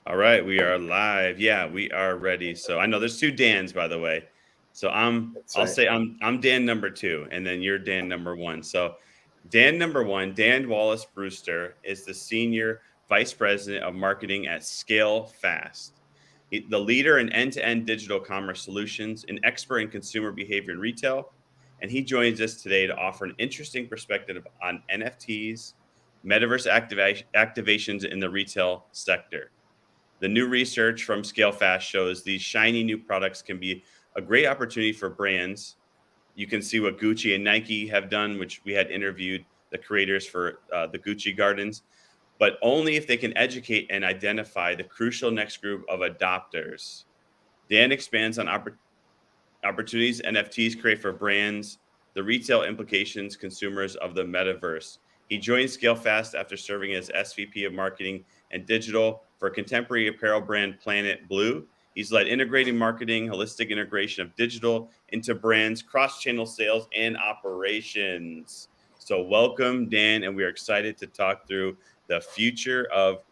All right, we are live. Yeah, we are ready. So I know there's two Dans, by the way. So That's I'll right. say I'm Dan number two, and then you're Dan number one. So Dan number one, Dan Wallace-Brewster, is the senior vice president of marketing at Scalefast. The leader in end-to-end digital commerce solutions, an expert in consumer behavior and retail, and he joins us today to offer an interesting perspective on NFTs, metaverse activations in the retail sector. The new research from Scalefast shows these shiny new products can be a great opportunity for brands. You can see what Gucci and Nike have done, which we had interviewed the creators for the Gucci Gardens, but only if they can educate and identify the crucial next group of adopters. Dan expands on opportunities NFTs create for brands, the retail implications consumers of the metaverse. He joined Scalefast after serving as SVP of Marketing and Digital for contemporary apparel brand Planet Blue. He's led integrating marketing, holistic integration of digital into brands, cross-channel sales, and operations. So welcome, Dan, and we are excited to talk through the future of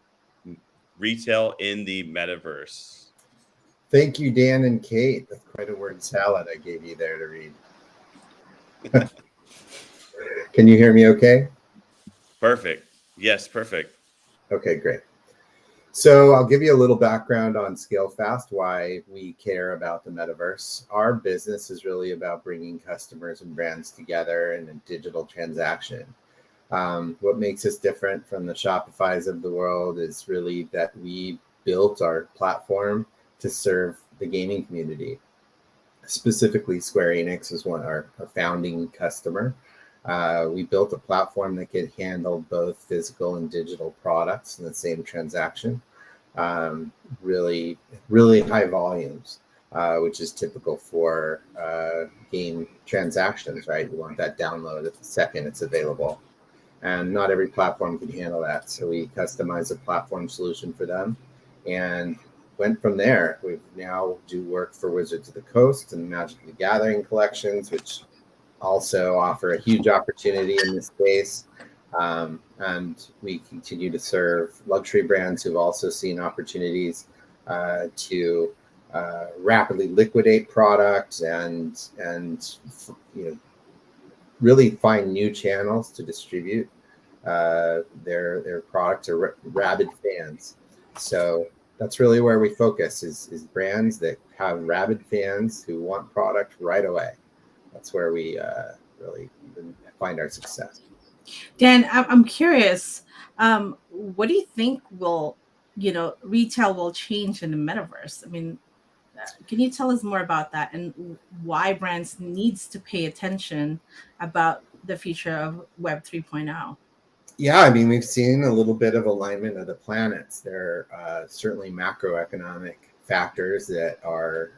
retail in the metaverse. Thank you, Dan and Kate. That's quite a word salad I gave you there to read. Can you hear me okay? Perfect. Yes, perfect. Okay, great. So I'll give you a little background on Scalefast, why we care about the metaverse. Our business is really about bringing customers and brands together in a digital transaction. What makes us different from the Shopifys of the world is really that we built our platform to serve the gaming community. Specifically, Square Enix is our founding customer. We built a platform that could handle both physical and digital products in the same transaction. Really, really high volumes, which is typical for game transactions, right? You want that download at the second it's available. And not every platform can handle that. So we customized a platform solution for them and went from there. We now do work for Wizards of the Coast and Magic the Gathering collections, which also offer a huge opportunity in this space. And we continue to serve luxury brands who've also seen opportunities to rapidly liquidate product and really find new channels to distribute their product to rabid fans. So that's really where we focus is brands that have rabid fans who want product right away. That's where we really find our success. Dan, I'm curious. What do you think retail will change in the metaverse? I mean, can you tell us more about that and why brands needs to pay attention about the future of Web 3.0? Yeah, I mean, we've seen a little bit of alignment of the planets. There are certainly macroeconomic factors that are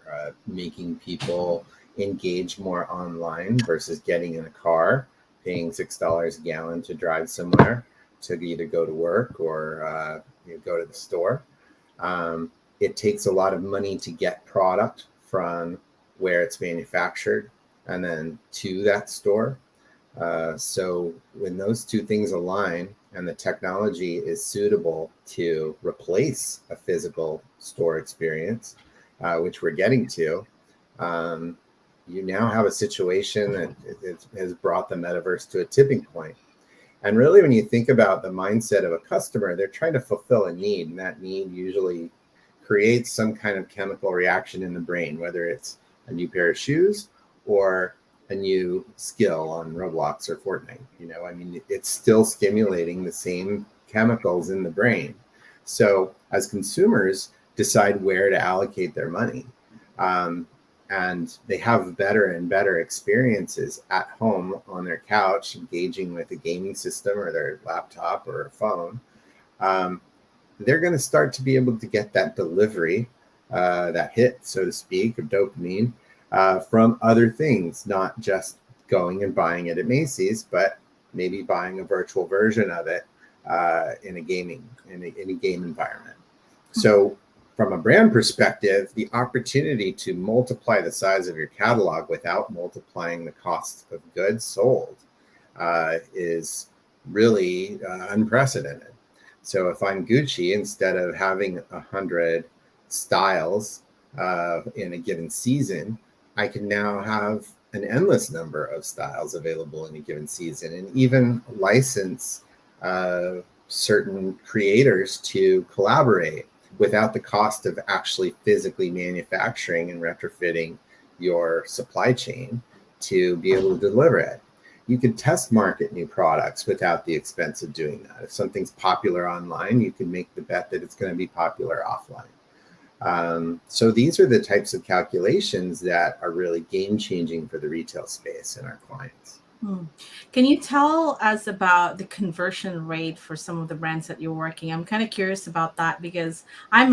making people engage more online versus getting in a car, paying $6 a gallon to drive somewhere to either go to work or go to the store. It takes a lot of money to get product from where it's manufactured and then to that store. So when those two things align and the technology is suitable to replace a physical store experience, which we're getting to, you now have a situation that has brought the metaverse to a tipping point. And really, when you think about the mindset of a customer, they're trying to fulfill a need, and that need usually creates some kind of chemical reaction in the brain, whether it's a new pair of shoes or a new skill on Roblox or Fortnite. I mean, it's still stimulating the same chemicals in the brain. So as consumers decide where to allocate their money, and they have better and better experiences at home on their couch, engaging with a gaming system or their laptop or a phone, they're going to start to be able to get that delivery, that hit, so to speak, of dopamine from other things, not just going and buying it at Macy's, but maybe buying a virtual version of it in a game environment. So from a brand perspective, the opportunity to multiply the size of your catalog without multiplying the cost of goods sold is really unprecedented. So if I'm Gucci, instead of having 100 styles in a given season, I can now have an endless number of styles available in a given season, and even license certain creators to collaborate without the cost of actually physically manufacturing and retrofitting your supply chain to be able to deliver it. You can test market new products without the expense of doing that. If something's popular online, you can make the bet that it's going to be popular offline. So these are the types of calculations that are really game changing for the retail space and our clients. Can you tell us about the conversion rate for some of the brands that you're working? I'm kind of curious about that because I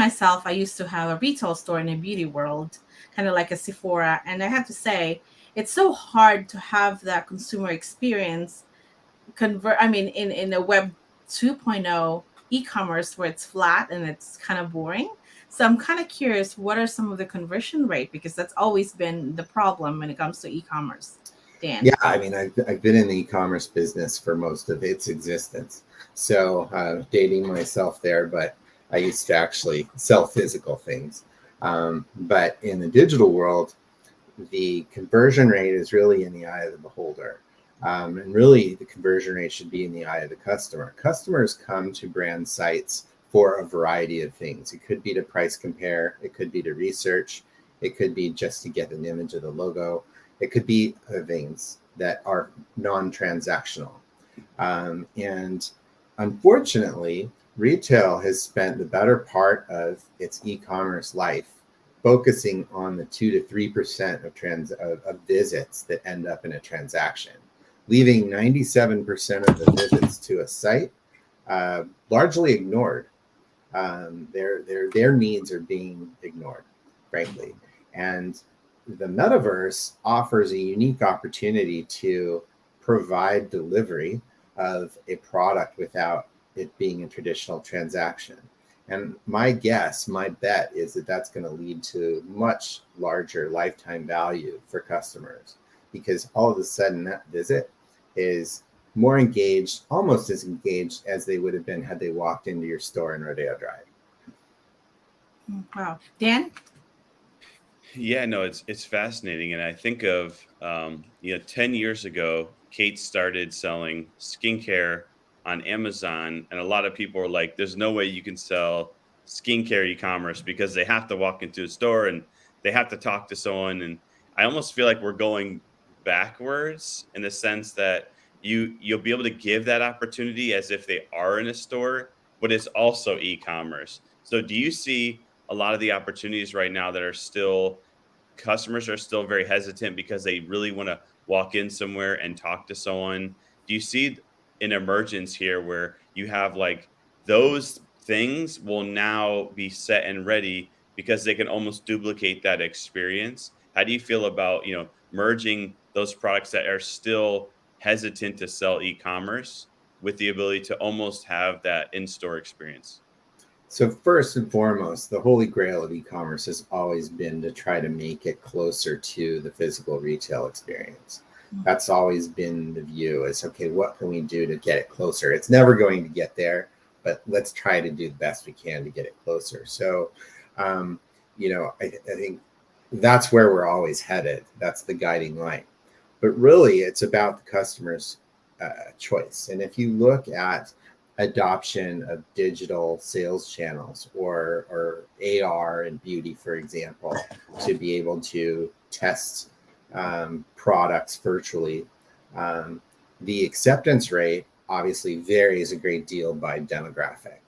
used to have a retail store in a beauty world, kind of like a Sephora. And I have to say, it's so hard to have that consumer experience in a web 2.0 e-commerce where it's flat and it's kind of boring. So I'm kind of curious, what are some of the conversion rate? Because that's always been the problem when it comes to e-commerce. Dan. Yeah, I mean, I've been in the e-commerce business for most of its existence. So dating myself there, but I used to actually sell physical things. But in the digital world, the conversion rate is really in the eye of the beholder. And really, the conversion rate should be in the eye of the customer. Customers come to brand sites for a variety of things. It could be to price compare. It could be to research. It could be just to get an image of the logo. It could be things that are non-transactional. And unfortunately, retail has spent the better part of its e-commerce life focusing on the 2 to 3% of visits that end up in a transaction, leaving 97% of the visits to a site largely ignored. Their needs are being ignored, frankly. And the metaverse offers a unique opportunity to provide delivery of a product without it being a traditional transaction. And my bet is that that's going to lead to much larger lifetime value for customers, because all of a sudden that visit is more engaged, almost as engaged as they would have been had they walked into your store in Rodeo Drive. Wow. Dan? Yeah, no, it's fascinating. And I think of 10 years ago, Kate started selling skincare on Amazon, and a lot of people were like, there's no way you can sell skincare e-commerce because they have to walk into a store and they have to talk to someone. And I almost feel like we're going backwards in the sense that you'll be able to give that opportunity as if they are in a store, but it's also e-commerce. So do you see a lot of the opportunities right now that are still customers are still very hesitant because they really want to walk in somewhere and talk to someone? Do you see an emergence here where you have like those things will now be set and ready because they can almost duplicate that experience? How do you feel about, merging those products that are still hesitant to sell e-commerce with the ability to almost have that in-store experience? So first and foremost, the holy grail of e-commerce has always been to try to make it closer to the physical retail experience. That's always been the view is, okay, what can we do to get it closer? It's never going to get there, but let's try to do the best we can to get it closer. So, I think that's where we're always headed. That's the guiding light. But really, it's about the customer's choice. And if you look at adoption of digital sales channels or AR and beauty, for example, to be able to test products virtually, the acceptance rate obviously varies a great deal by demographic.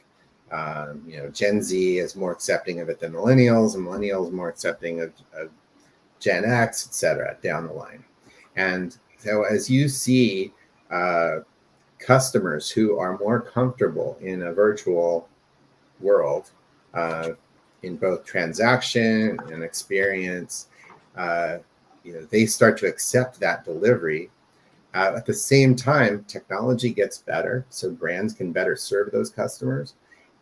Gen Z is more accepting of it than millennials, and millennials more accepting of Gen X, et cetera, down the line. And so as you see customers who are more comfortable in a virtual world, in both transaction and experience, they start to accept that delivery. At the same time, technology gets better, so brands can better serve those customers,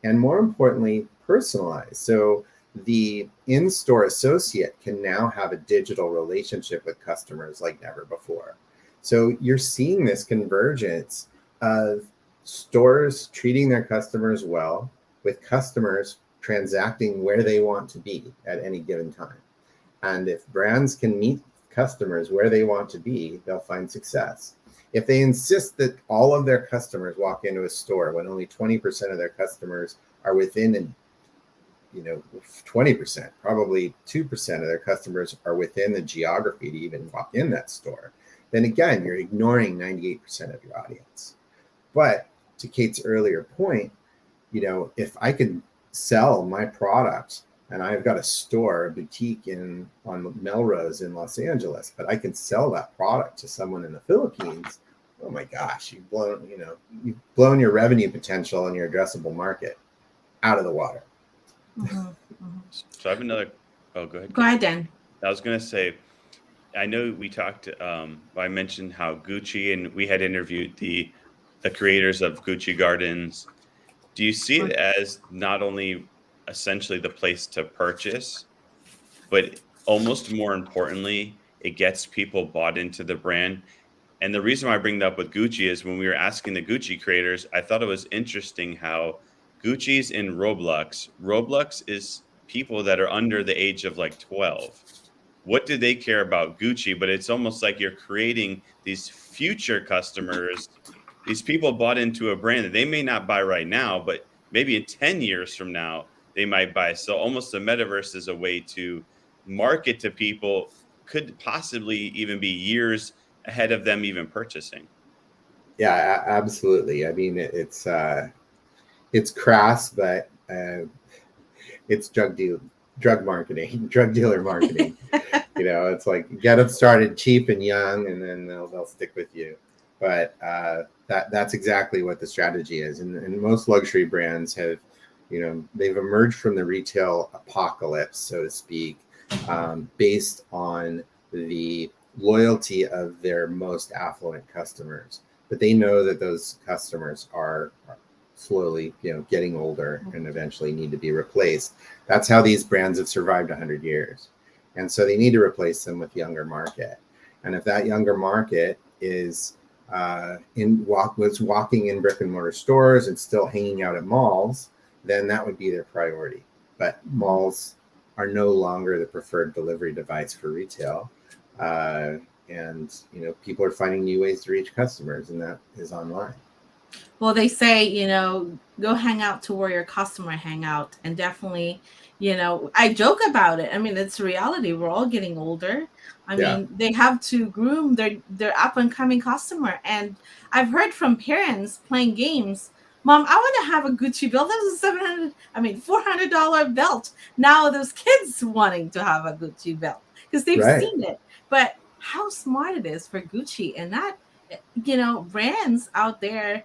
and more importantly, personalize. So the in-store associate can now have a digital relationship with customers like never before. So you're seeing this convergence of stores treating their customers well, with customers transacting where they want to be at any given time. And if brands can meet customers where they want to be, they'll find success. If they insist that all of their customers walk into a store when only 20% of their customers are within 20%, probably 2% of their customers are within the geography to even walk in that store, then again, you're ignoring 98% of your audience. But to Kate's earlier point, if I can sell my product and I've got a store, a boutique on Melrose in Los Angeles, but I can sell that product to someone in the Philippines, oh my gosh, you've blown your revenue potential and your addressable market out of the water. Mm-hmm. Mm-hmm. So I have another. Oh, go ahead. Go ahead, Dan. I was going to say, I know we talked. I mentioned how Gucci, and we had interviewed the creators of Gucci Gardens. Do you see it as not only essentially the place to purchase, but almost more importantly, it gets people bought into the brand? And the reason why I bring that up with Gucci is when we were asking the Gucci creators, I thought it was interesting how Gucci's in Roblox. Roblox is people that are under the age of like 12. What do they care about Gucci? But it's almost like you're creating these future customers. These people bought into a brand that they may not buy right now, but maybe in 10 years from now, they might buy. So almost the metaverse is a way to market to people, could possibly even be years ahead of them even purchasing. Yeah, absolutely. I mean, it's crass, but it's drug marketing, drug dealer marketing. It's like get them started cheap and young, and then they'll stick with you. But that's exactly what the strategy is. And most luxury brands have, they've emerged from the retail apocalypse, so to speak, based on the loyalty of their most affluent customers. But they know that those customers are slowly, getting older and eventually need to be replaced. That's how these brands have survived 100 years. And so they need to replace them with younger market. And if that younger market is was walking in brick and mortar stores and still hanging out at malls, then that would be their priority. But malls are no longer the preferred delivery device for retail. And people are finding new ways to reach customers, and that is online. Well, they say, go hang out to where your customer hang out. And definitely, I joke about it. I mean, it's reality. We're all getting older. I mean, they have to groom their up and coming customer. And I've heard from parents playing games, Mom, I want to have a Gucci belt. That was $400 belt. Now there's kids wanting to have a Gucci belt because they've seen it. But how smart it is for Gucci and that, brands out there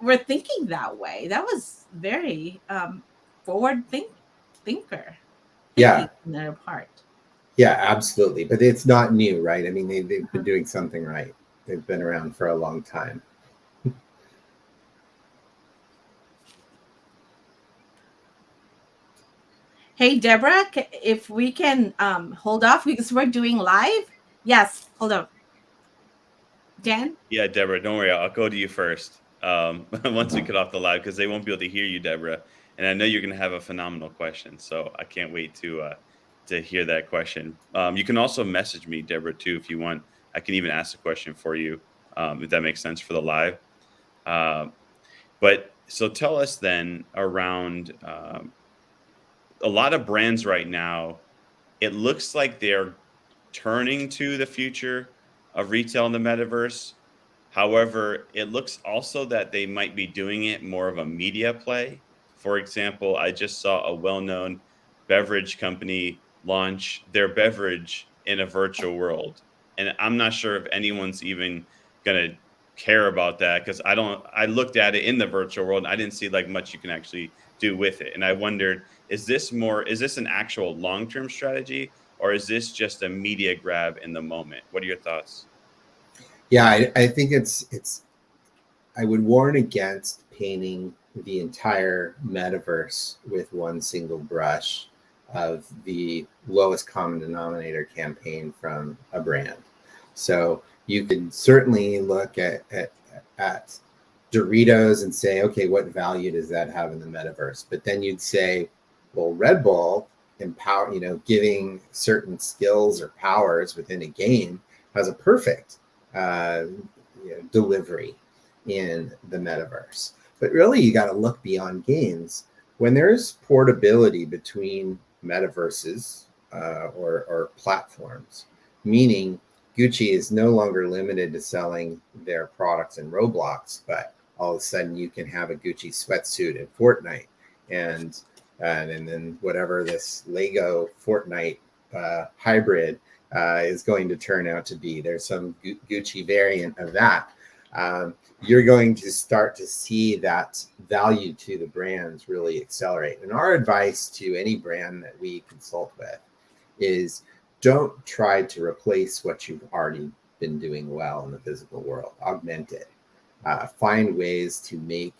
were thinking that way. That was very forward thinker. Yeah. On their part. Yeah, absolutely. But it's not new, right? I mean, they've been doing something right. They've been around for a long time. Hey, Deborah, if we can hold off because we're doing live. Yes, hold on. Dan? Yeah, Deborah, don't worry. I'll go to you first once we get off the live because they won't be able to hear you, Deborah. And I know you're going to have a phenomenal question. So I can't wait to hear that question. You can also message me, Deborah, too, if you want. I can even ask a question for you, if that makes sense for the live. But so tell us then around a lot of brands right now, it looks like they're turning to the future of retail in the metaverse. However, it looks also that they might be doing it more of a media play. For example, I just saw a well-known beverage company launch their beverage in a virtual world. And I'm not sure if anyone's even going to care about that because I looked at it in the virtual world and I didn't see like much you can actually do with it. And I wondered, is this an actual long-term strategy or is this just a media grab in the moment? What are your thoughts? Yeah, I think I would warn against painting the entire metaverse with one single brush of the lowest common denominator campaign from a brand. So you can certainly look at Doritos and say, okay, what value does that have in the metaverse? But then you'd say, well, Red Bull empower, giving certain skills or powers within a game has a perfect delivery in the metaverse. But really, you got to look beyond games. When there's portability between metaverses or platforms, meaning Gucci is no longer limited to selling their products in Roblox, but all of a sudden you can have a Gucci sweatsuit in Fortnite, and then whatever this Lego Fortnite hybrid is going to turn out to be. There's some Gucci variant of that. You're going to start to see that value to the brands really accelerate. And our advice to any brand that we consult with is don't try to replace what you've already been doing well in the physical world. Augment it. Find ways to make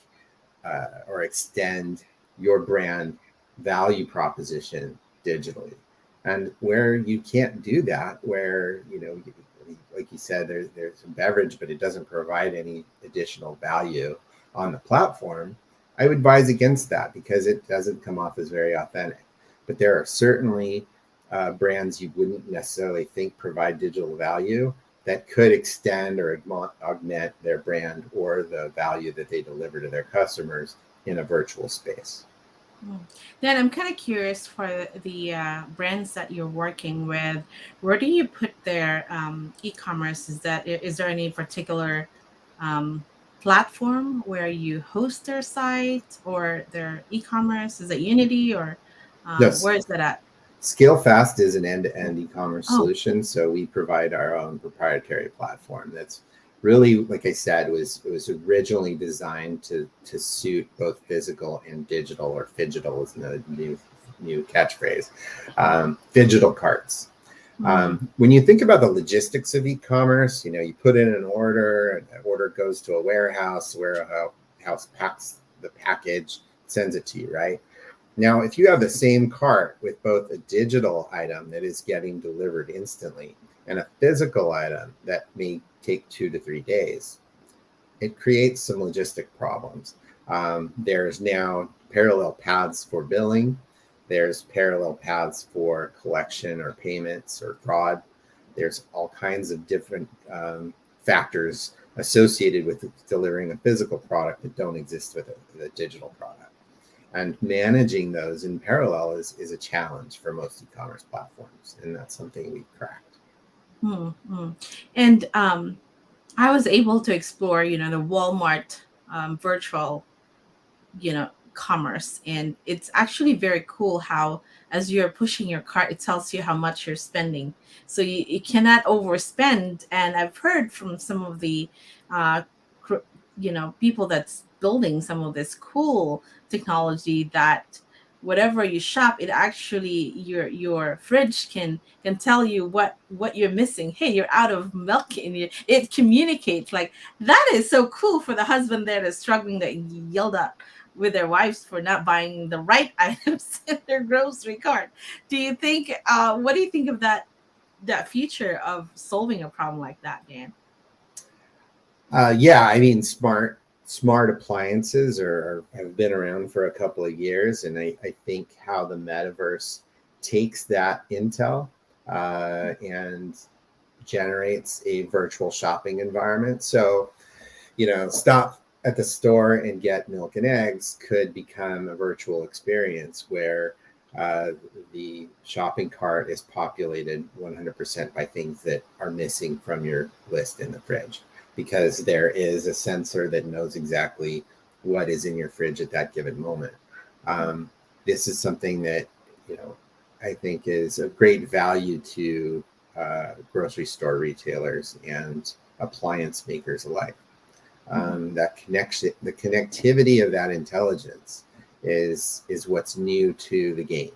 or extend your brand value proposition digitally. And where you can't do that, where, like you said, there's a beverage, but it doesn't provide any additional value on the platform, I would advise against that because it doesn't come off as very authentic. But there are certainly brands you wouldn't necessarily think provide digital value that could extend or augment their brand or the value that they deliver to their customers in a virtual space. Then I'm kind of curious for the brands that you're working with, where do you put their e-commerce? Is there any particular platform where you host their site or their e-commerce? Is it Unity or Yes. where is that at? Scalefast is an end-to-end e-commerce solution, so we provide our own proprietary platform that's really, like I said, it was originally designed to suit both physical and digital, or phygital is the new catchphrase, phygital carts. When you think about the logistics of e-commerce, you put in an order, and the order goes to a warehouse packs the package, sends it to you, right? Now, if you have the same cart with both a digital item that is getting delivered instantly and a physical item that may take 2 to 3 days, it creates some logistic problems. There's now parallel paths for billing. There's parallel paths for collection or payments or fraud. There's all kinds of different factors associated with delivering a physical product that don't exist with a digital product. And managing those in parallel is a challenge for most e-commerce platforms. And that's something we've cracked. And I was able to explore, the Walmart virtual, commerce. And it's actually very cool how, as you're pushing your cart, it tells you how much you're spending. So you cannot overspend. And I've heard from some of the, people that's building some of this cool technology that whatever you shop, it actually your fridge can tell you what you're missing. Hey, you're out of milk, and it communicates. Like, that is so cool for the husband there that's struggling, that yelled at with their wives for not buying the right items in their grocery cart. Do you think what do you think of that feature of solving a problem like that, Dan? Yeah, I mean, smart appliances have been around for a couple of years, and I think how the metaverse takes that intel and generates a virtual shopping environment. So, stop at the store and get milk and eggs could become a virtual experience where the shopping cart is populated 100% by things that are missing from your list in the fridge, because there is a sensor that knows exactly what is in your fridge at that given moment. This is something that, I think is of great value to grocery store retailers and appliance makers alike. That connection, the connectivity of that intelligence is what's new to the game.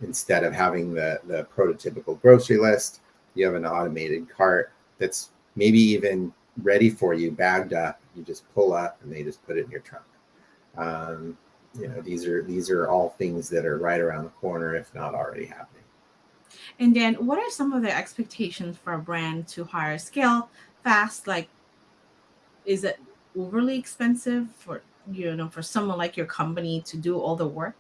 Instead of having the prototypical grocery list, you have an automated cart that's maybe even ready for you, bagged up. You just pull up and they just put it in your trunk. These are all things that are right around the corner, if not already happening. And then, what are some of the expectations for a brand to hire Scalefast? Like, is it overly expensive for for someone like your company to do all the work,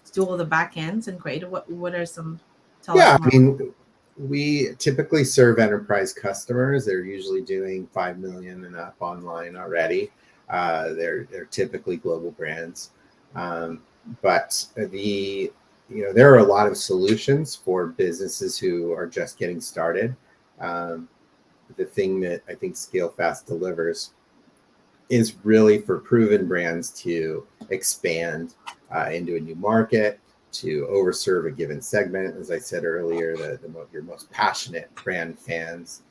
to do all the back ends and create? What are some? Tell us Yeah, more. I mean, we typically serve enterprise customers. They're usually doing 5 million and up online already. They're typically global brands, but there are a lot of solutions for businesses who are just getting started. Um, the thing that I think Scalefast delivers is really for proven brands to expand into a new market, to overserve a given segment. As I said earlier, your most passionate brand fans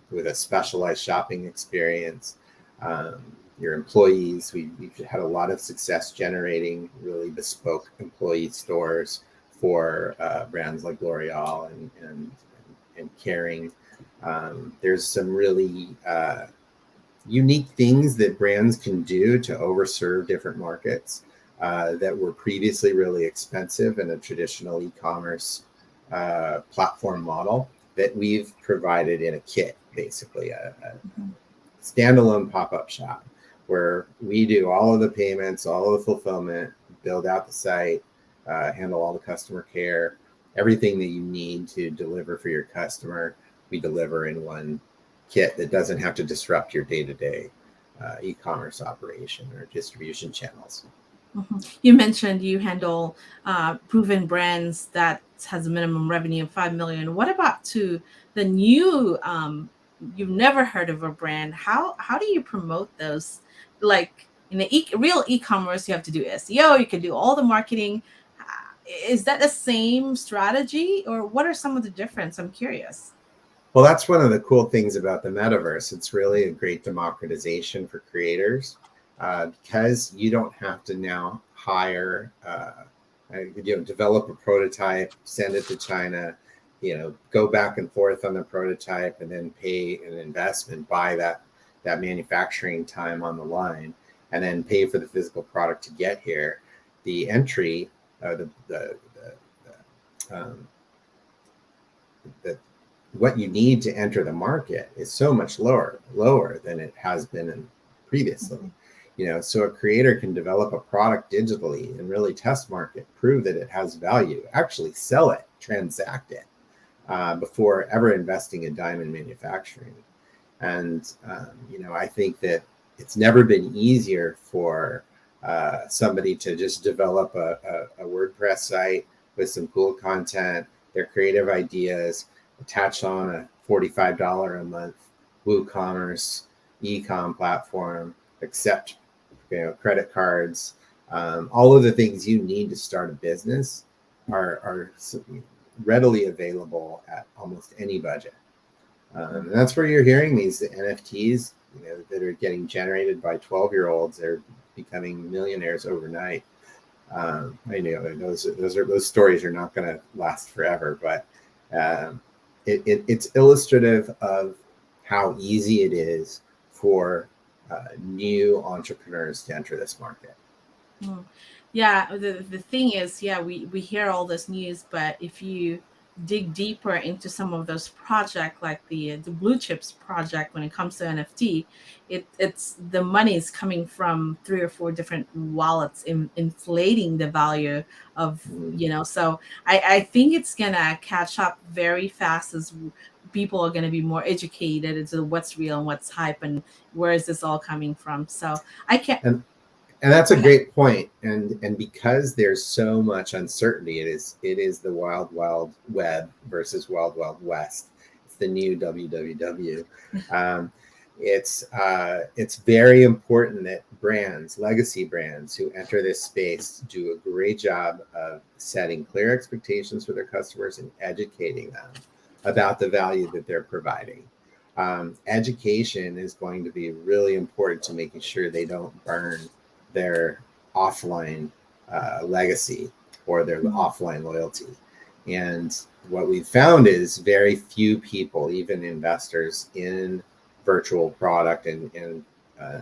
with a specialized shopping experience. Your employees, we've had a lot of success generating really bespoke employee stores for brands like L'Oreal and Kering. There's some really unique things that brands can do to overserve different markets that were previously really expensive in a traditional e-commerce platform model that we've provided in a kit, basically a standalone pop-up shop where we do all of the payments, all of the fulfillment, build out the site, handle all the customer care, everything that you need to deliver for your customer, we deliver in one kit that doesn't have to disrupt your day-to-day e-commerce operation or distribution channels. You mentioned you handle proven brands that has a minimum revenue of 5 million. What about to the new you've never heard of a brand? How do you promote those? Like in the real e-commerce, you have to do SEO, you can do all the marketing. Is that the same strategy, or what are some of the difference? I'm curious. Well, that's one of the cool things about the metaverse. It's really a great democratization for creators because you don't have to now hire, develop a prototype, send it to China, go back and forth on the prototype, and then pay an investment, buy that manufacturing time on the line, and then pay for the physical product to get here. The entry, what you need to enter the market is so much lower than it has been previously. So a creator can develop a product digitally and really test market, prove that it has value, actually sell it, transact it before ever investing a dime in manufacturing. And I think that it's never been easier for somebody to just develop a WordPress site with some cool content, their creative ideas, attach on a $45 a month WooCommerce e-com platform, accept credit cards, all of the things you need to start a business are readily available at almost any budget. And that's where you're hearing these NFTs that are getting generated by 12-year-olds. They're becoming millionaires overnight. I know those stories are not going to last forever, but it's illustrative of how easy it is for new entrepreneurs to enter this market. Yeah, the thing is, we hear all this news, but if you dig deeper into some of those projects, like the blue chips project, when it comes to NFT, it's the money is coming from 3 or 4 different wallets, inflating the value of So I think it's gonna catch up very fast as people are going to be more educated into what's real and what's hype and where is this all coming from. So I can't. And that's a great point. And because there's so much uncertainty, it is the wild, wild web versus wild, wild west. It's the new WWW. It's very important that brands, legacy brands who enter this space, do a great job of setting clear expectations for their customers and educating them about the value that they're providing. Education is going to be really important to making sure they don't burn their offline legacy or their offline loyalty. And what we've found is very few people, even investors in virtual product and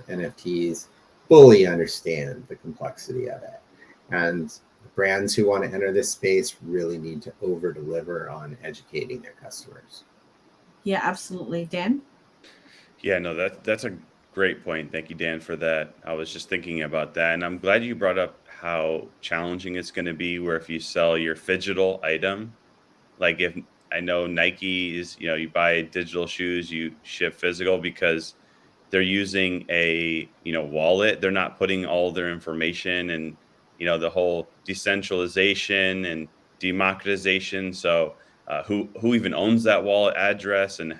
NFTs, fully understand the complexity of it. And brands who want to enter this space really need to over deliver on educating their customers. Yeah, absolutely. Dan? Yeah, no, that's a Great point. Thank you, Dan, for that. I was just thinking about that. And I'm glad you brought up how challenging it's going to be where if you sell your phygital item, like if I know Nike is, you buy digital shoes, you ship physical because they're using a, wallet. They're not putting all their information and, the whole decentralization and democratization. So who even owns that wallet address? And,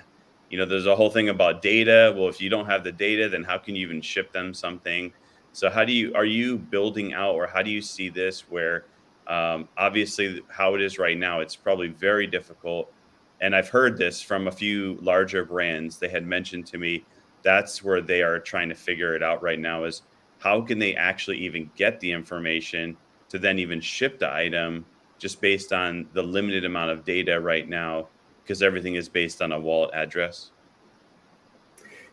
there's a whole thing about data. Well, if you don't have the data, then how can you even ship them something? So are you building out, or how do you see this where obviously how it is right now, it's probably very difficult. And I've heard this from a few larger brands. They had mentioned to me that's where they are trying to figure it out right now is how can they actually even get the information to then even ship the item just based on the limited amount of data right now because everything is based on a wallet address.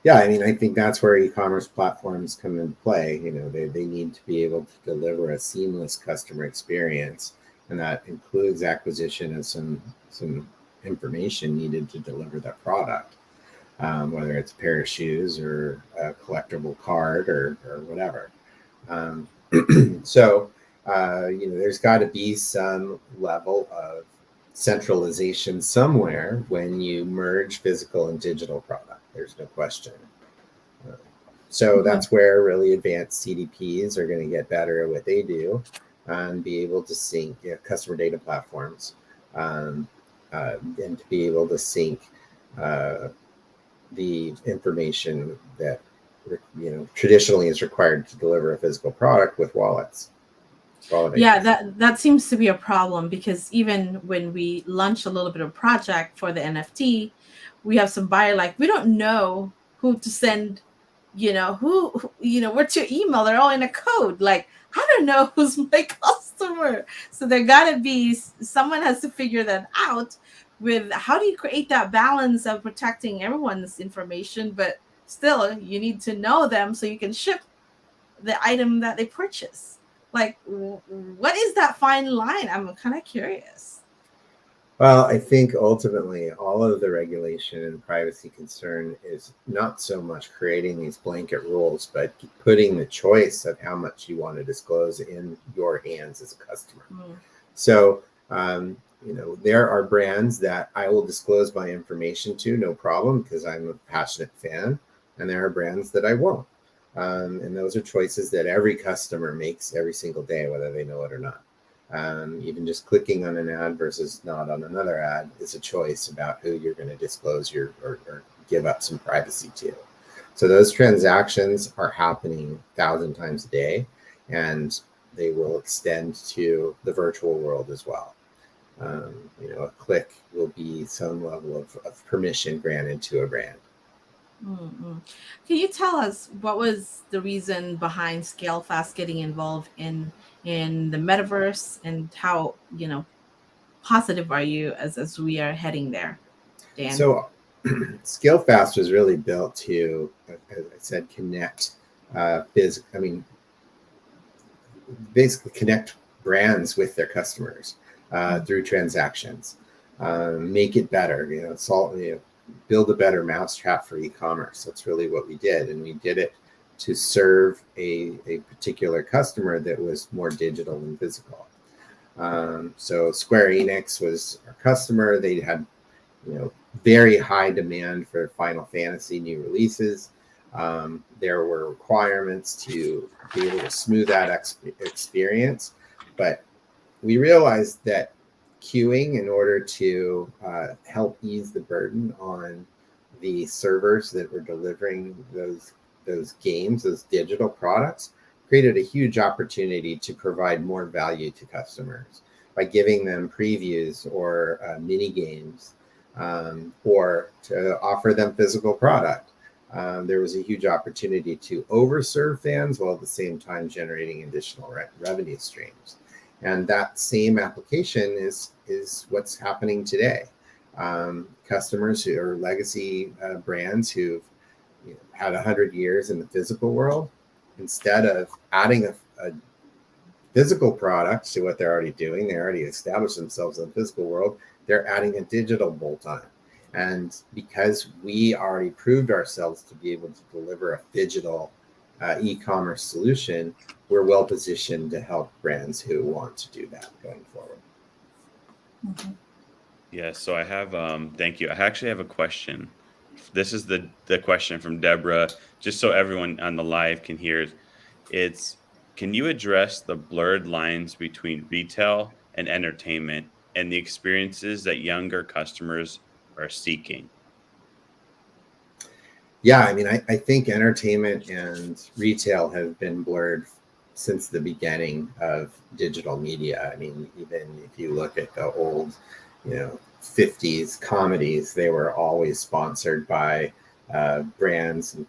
Yeah, I mean, I think that's where e-commerce platforms come into play. They need to be able to deliver a seamless customer experience, and that includes acquisition of some information needed to deliver that product, whether it's a pair of shoes or a collectible card or whatever. Um, so, there's got to be some level of centralization somewhere when you merge physical and digital product. There's no question. So that's where really advanced CDPs are going to get better at what they do and be able to sync customer data platforms and to be able to sync the information that traditionally is required to deliver a physical product with wallets. Yeah, that seems to be a problem because even when we launch a little bit of project for the NFT, we have some buyer like we don't know who to send, what's your email? They're all in a code. Like I don't know who's my customer. So there gotta be someone has to figure that out with how do you create that balance of protecting everyone's information, but still you need to know them so you can ship the item that they purchase. Like, what is that fine line? I'm kind of curious. Well, I think ultimately all of the regulation and privacy concern is not so much creating these blanket rules, but putting the choice of how much you want to disclose in your hands as a customer. So, there are brands that I will disclose my information to, no problem, because I'm a passionate fan. And there are brands that I won't. And those are choices that every customer makes every single day, whether they know it or not. Even just clicking on an ad versus not on another ad is a choice about who you're going to disclose or give up some privacy to. So those transactions are happening 1,000 times a day, and they will extend to the virtual world as well. A click will be some level of permission granted to a brand. Mm-hmm. Can you tell us what was the reason behind Scalefast getting involved in the metaverse, and how positive are you as we are heading there, Dan? So Scalefast was really built to, as I said, connect basically connect brands with their customers through transactions, make it better, build a better mousetrap for e-commerce. That's really what we did. And we did it to serve a particular customer that was more digital than physical. So Square Enix was our customer. They had, very high demand for Final Fantasy new releases. There were requirements to be able to smooth that experience. But we realized that queuing, in order to help ease the burden on the servers that were delivering those games, those digital products, created a huge opportunity to provide more value to customers by giving them previews or mini games, or to offer them physical product. There was a huge opportunity to overserve fans while at the same time generating additional revenue streams. And that same application is what's happening today. Customers who are legacy brands who've had 100 years in the physical world, instead of adding a physical product to what they're already doing, they already established themselves in the physical world, they're adding a digital bolt-on. And because we already proved ourselves to be able to deliver a digital e-commerce solution, we're well positioned to help brands who want to do that going forward. Mhm. Yeah, so I have thank you. I actually have a question. This is the question from Deborah, just so everyone on the live can hear. It's, can you address the blurred lines between retail and entertainment and the experiences that younger customers are seeking? Yeah, I mean, I think entertainment and retail have been blurred since the beginning of digital media. I mean, even if you look at the old, 50s comedies, they were always sponsored by brands and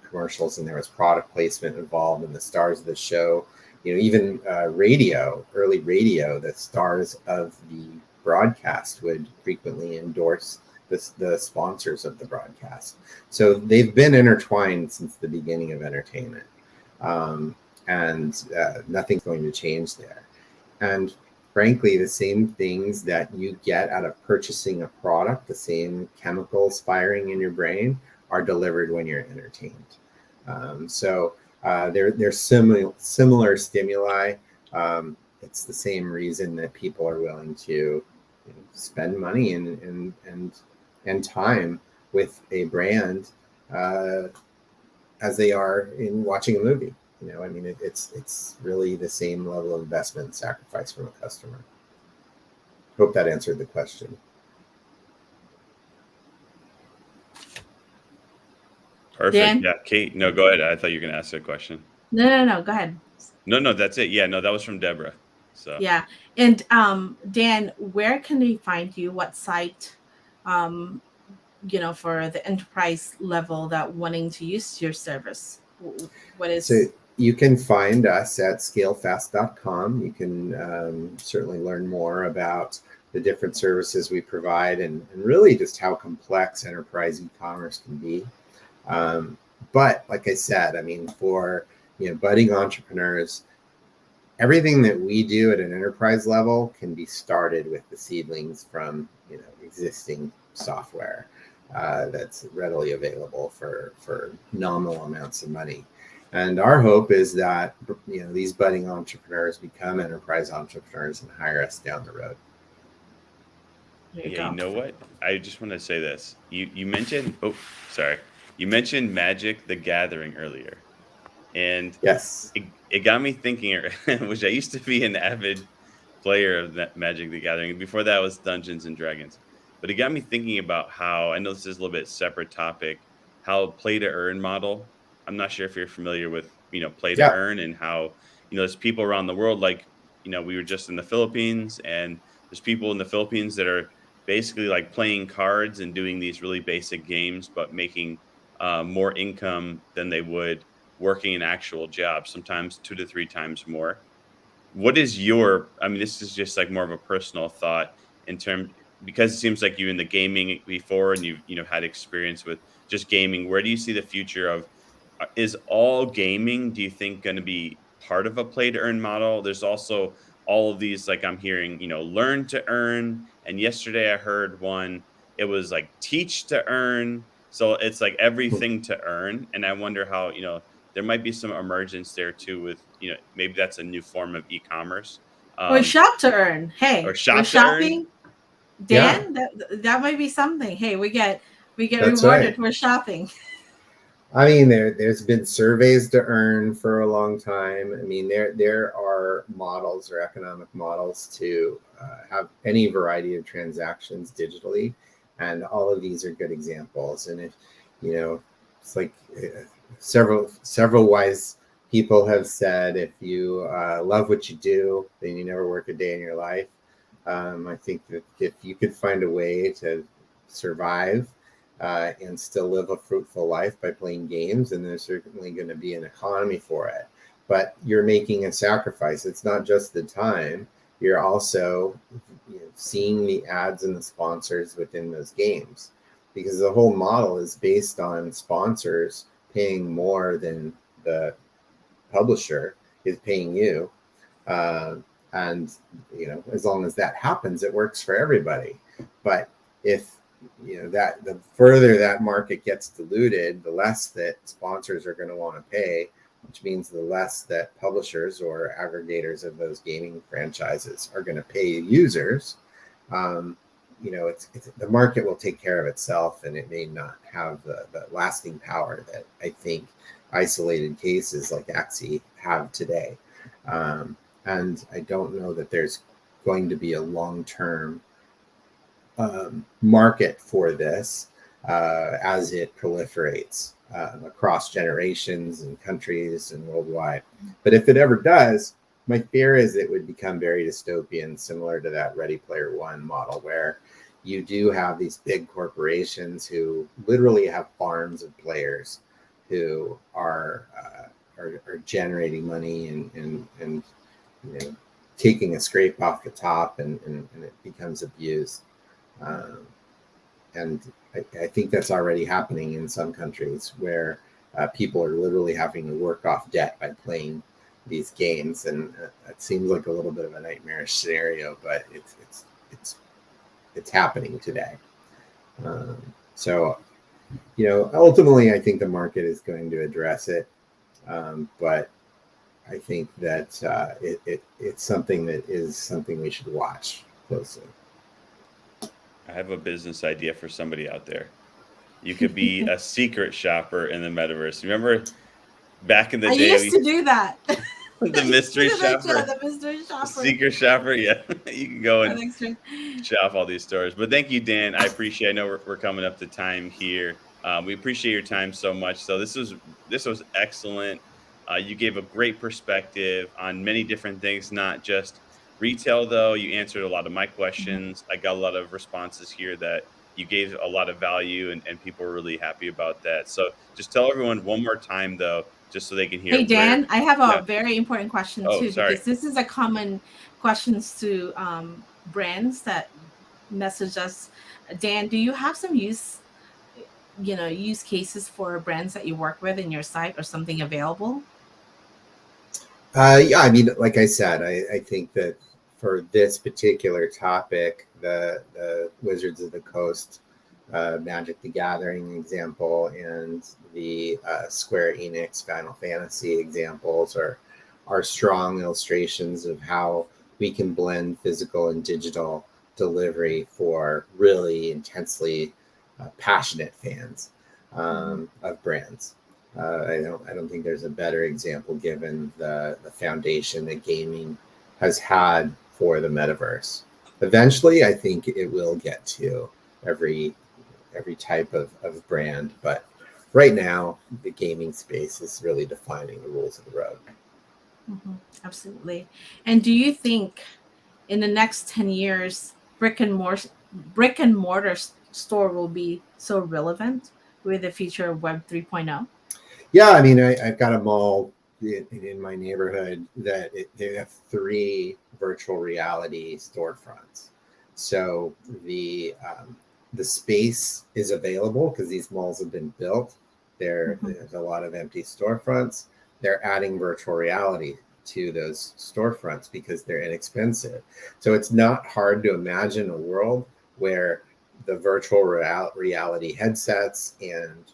commercials, and there was product placement involved, and the stars of the show. Even radio, early radio, the stars of the broadcast would frequently endorse the sponsors of the broadcast. So they've been intertwined since the beginning of entertainment, and nothing's going to change there. And frankly, the same things that you get out of purchasing a product, the same chemicals firing in your brain, are delivered when you're entertained. So they're similar stimuli. It's the same reason that people are willing to spend money and time with a brand as they are in watching a movie. I mean, it's really the same level of investment and sacrifice from a customer. Hope that answered the question. Perfect. Dan? Yeah, Kate. No, go ahead. I thought you were going to ask a question. No. Go ahead. No, that's it. Yeah, no, that was from Deborah. So Yeah. And Dan, where can they find you? What site? For the enterprise level that wanting to use your service? What is? So you can find us at scalefast.com. You can certainly learn more about the different services we provide and really just how complex enterprise e-commerce can be. But like I said, I mean, for budding entrepreneurs, everything that we do at an enterprise level can be started with the seedlings from existing software that's readily available for nominal amounts of money. And our hope is that these budding entrepreneurs become enterprise entrepreneurs and hire us down the road. yeah, you know what? I just want to say this. You mentioned you mentioned Magic the Gathering earlier. And Yes. it got me thinking, which I used to be an avid player of that Magic the Gathering. Before that was Dungeons and Dragons. But it got me thinking about how, I know this is a little bit separate topic, how play to earn model. I'm not sure if you're familiar with, play to Yeah. earn, and how, there's people around the world, like, we were just in the Philippines, and there's people in the Philippines that are basically like playing cards and doing these really basic games, but making more income than they would working an actual job, sometimes 2 to 3 times more. What is I mean, this is just like more of a personal thought in terms, because it seems like you in the gaming before, and you've, had experience with just gaming. Where do you see the future of, is all gaming, do you think, going to be part of a play to earn model? There's also all of these, like I'm hearing, learn to earn. And yesterday I heard one, it was like teach to earn. So it's like everything to earn. And I wonder how, there might be some emergence there too with, maybe that's a new form of e-commerce. Or shop to earn. Hey, Or shop we're to earn. shopping. Yeah. Dan, that might be something. Hey, we get That's rewarded right. for shopping. I mean, there's been surveys to earn for a long time. I mean, there are models or economic models to have any variety of transactions digitally, and all of these are good examples. And if it's like several wise people have said, if you love what you do, then you never work a day in your life. I think that if you could find a way to survive and still live a fruitful life by playing games, and there's certainly going to be an economy for it. But you're making a sacrifice. It's not just the time. You're also seeing the ads and the sponsors within those games, because the whole model is based on sponsors paying more than the publisher is paying you. And as long as that happens, it works for everybody. But if that the further that market gets diluted, the less that sponsors are going to want to pay, which means the less that publishers or aggregators of those gaming franchises are going to pay users. The market will take care of itself, and it may not have the lasting power that I think isolated cases like Axie have today. And I don't know that there's going to be a long-term market for this as it proliferates across generations and countries and worldwide. But if it ever does, my fear is it would become very dystopian, similar to that Ready Player One model, where you do have these big corporations who literally have farms of players who are generating money and taking a scrape off the top, and it becomes abused. And I think that's already happening in some countries where people are literally having to work off debt by playing these games, and it seems like a little bit of a nightmarish scenario, but it's happening today. So ultimately, I think the market is going to address it, but I think that it's something that is something we should watch closely. I have a business idea for somebody out there. You could be a secret shopper in the metaverse. Remember back in the day? I used to do that. The mystery shopper. The mystery shopper. Secret shopper, yeah. You can go and shop all these stores. But thank you, Dan. I appreciate. I know we're coming up to time here. We appreciate your time so much. So this was excellent. You gave a great perspective on many different things, not just retail, though. You answered a lot of my questions. I got a lot of responses here that you gave a lot of value, and people were really happy about that. So just tell everyone one more time, though, just so they can hear. Hey, Dan, I have a very important question, too, because this is a common questions to brands that message us. Dan, do you have some use cases for brands that you work with in your site or something available? Yeah, I mean, like I said, I think that for this particular topic, the Wizards of the Coast, Magic the Gathering example, and the Square Enix Final Fantasy examples are strong illustrations of how we can blend physical and digital delivery for really intensely passionate fans of brands. I don't think there's a better example given the foundation that gaming has had for the metaverse. Eventually, I think it will get to every type of brand, but right now the gaming space is really defining the rules of the road. Mm-hmm. Absolutely. And do you think in the next 10 years brick and mortar store will be so relevant with the future of Web 3.0? Yeah, I mean, I've got a mall in my neighborhood that they have 3 virtual reality storefronts. So the space is available because these malls have been built. There's a lot of empty storefronts. They're adding virtual reality to those storefronts because they're inexpensive. So it's not hard to imagine a world where the virtual reality headsets and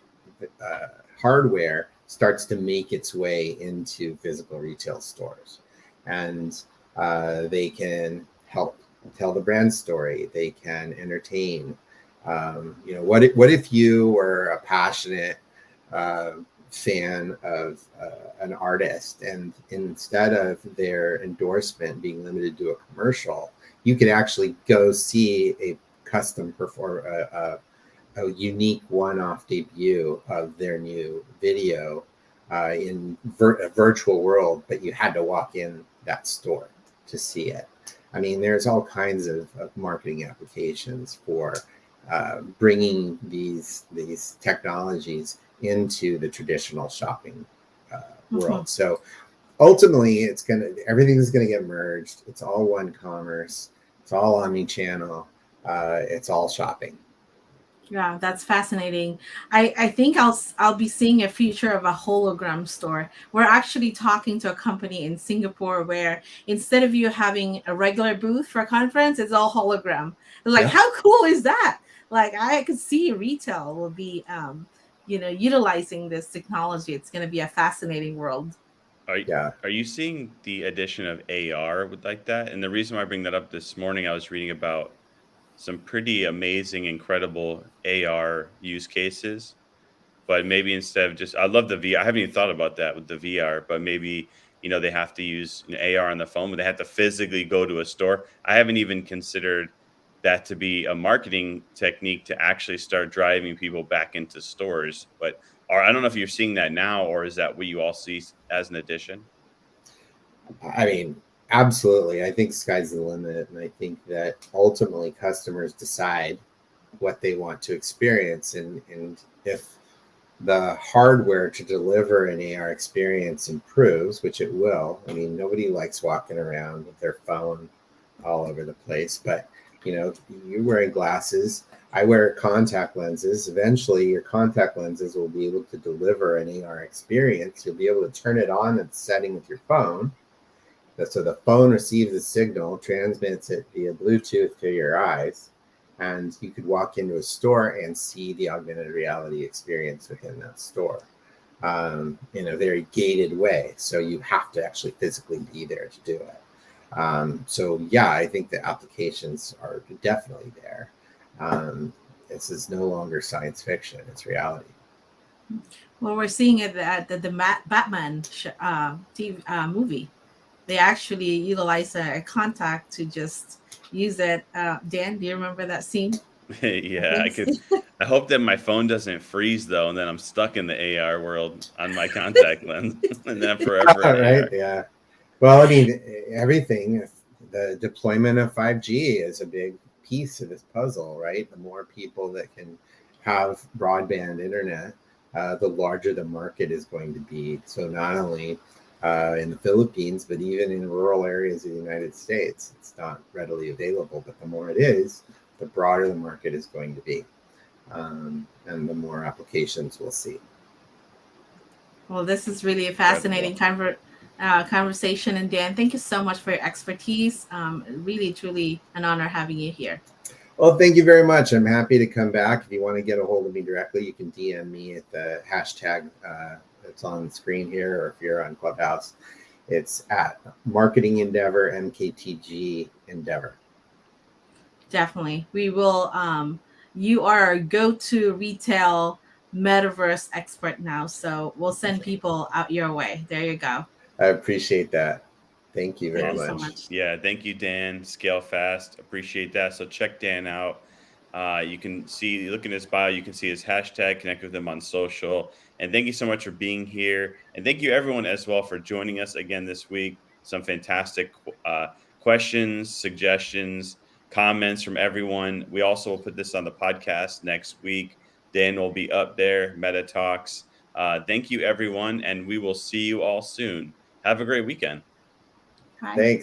hardware starts to make its way into physical retail stores, and they can help tell the brand story. They can entertain. What if you were a passionate fan of an artist, and instead of their endorsement being limited to a commercial, you could actually go see a custom a unique one-off debut of their new video in a virtual world, but you had to walk in that store to see it. I mean, there's all kinds of marketing applications for bringing these technologies into the traditional shopping world. So ultimately, everything's gonna get merged. It's all one commerce. It's all omni-channel. It's all shopping. Yeah, that's fascinating. I think I'll be seeing a future of a hologram store. We're actually talking to a company in Singapore where instead of you having a regular booth for a conference, it's all hologram. Like, how cool is that? Like I could see retail will be, utilizing this technology. It's going to be a fascinating world. Are Yeah. are you seeing the addition of AR with like that? And the reason why I bring that up this morning, I was reading about some pretty amazing, incredible AR use cases. But maybe instead of just, I love the VR. I haven't even thought about that with the VR, but maybe they have to use AR on the phone, but they have to physically go to a store. I haven't even considered that to be a marketing technique to actually start driving people back into stores. But or I don't know if you're seeing that now, or is that what you all see as an addition? I mean, absolutely. I think sky's the limit. And I think that ultimately customers decide what they want to experience. And if the hardware to deliver an AR experience improves, which it will, I mean, nobody likes walking around with their phone all over the place, but you're wearing glasses. I wear contact lenses. Eventually, your contact lenses will be able to deliver an AR experience. You'll be able to turn it on at the setting with your phone. So the phone receives the signal, transmits it via Bluetooth to your eyes, and you could walk into a store and see the augmented reality experience within that store in a very gated way. So you have to actually physically be there to do it. So yeah, I think the applications are definitely there. This is no longer science fiction; it's reality. Well, we're seeing it at the Batman TV, movie. They actually utilize a contact to just use it. Dan, do you remember that scene? I Yeah, think so. I hope that my phone doesn't freeze though, and then I'm stuck in the AR world on my contact lens, and then forever in Right? AR. Yeah. Well, I mean, everything. The deployment of 5G is a big piece of this puzzle, right? The more people that can have broadband internet, the larger the market is going to be. So not only in the Philippines, but even in rural areas of the United States, it's not readily available. But the more it is, the broader the market is going to be, and the more applications we'll see. Well, this is really a Incredible. fascinating conversation. And Dan, thank you so much for your expertise. Really, truly an honor having you here. Well, thank you very much. I'm happy to come back. If you want to get a hold of me directly, you can DM me at the hashtag that's on the screen here, or if you're on Clubhouse, it's at Marketing Endeavor, MKTG Endeavor. Definitely. We will. You are our go-to retail metaverse expert now. So we'll send people out your way. There you go. I appreciate that. Thank you very Thank you so Awesome. much. much. Yeah, thank you, Dan. Scale fast. Appreciate that. So check Dan out. You can see, look in his bio, you can see his hashtag, connect with him on social. And thank you so much for being here. And thank you, everyone, as well, for joining us again this week. Some fantastic questions, suggestions, comments from everyone. We also will put this on the podcast next week. Dan will be up there, MetaTalkz. Thank you, everyone. And we will see you all soon. Have a great weekend. Hi. Thanks.